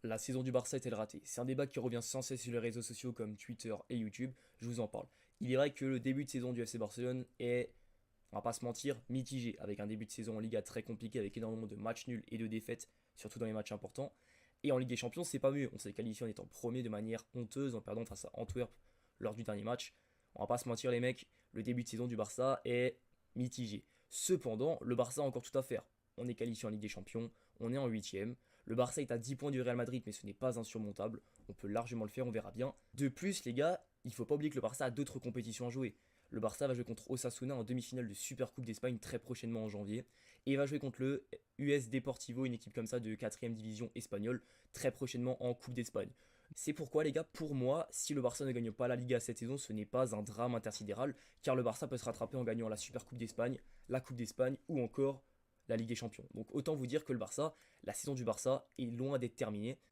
La saison du Barça est-elle ratée? C'est un débat qui revient sans cesse sur les réseaux sociaux comme Twitter et YouTube, je vous en parle. Il est vrai que le début de saison du FC Barcelone est, on va pas se mentir, mitigé, avec un début de saison en Liga très compliqué, avec énormément de matchs nuls et de défaites, surtout dans les matchs importants. Et en Ligue des Champions, c'est pas mieux, on s'est qualifié en étant premier de manière honteuse, en perdant face à Antwerp lors du dernier match. On va pas se mentir les mecs, le début de saison du Barça est mitigé. Cependant, le Barça a encore tout à faire. On est qualifié en Ligue des Champions, on est en huitième. Le Barça est à 10 points du Real Madrid, mais ce n'est pas insurmontable. On peut largement le faire, on verra bien. De plus, les gars, il faut pas oublier que le Barça a d'autres compétitions à jouer. Le Barça va jouer contre Osasuna en demi-finale de Supercoupe d'Espagne très prochainement en janvier. Et il va jouer contre le US Deportivo, une équipe comme ça de 4ème division espagnole, très prochainement en Coupe d'Espagne. C'est pourquoi, les gars, pour moi, si le Barça ne gagne pas la Liga cette saison, ce n'est pas un drame intersidéral, car le Barça peut se rattraper en gagnant la Supercoupe d'Espagne, la Coupe d'Espagne ou encore la Ligue des Champions. Donc autant vous dire que le Barça, la saison du Barça est loin d'être terminée.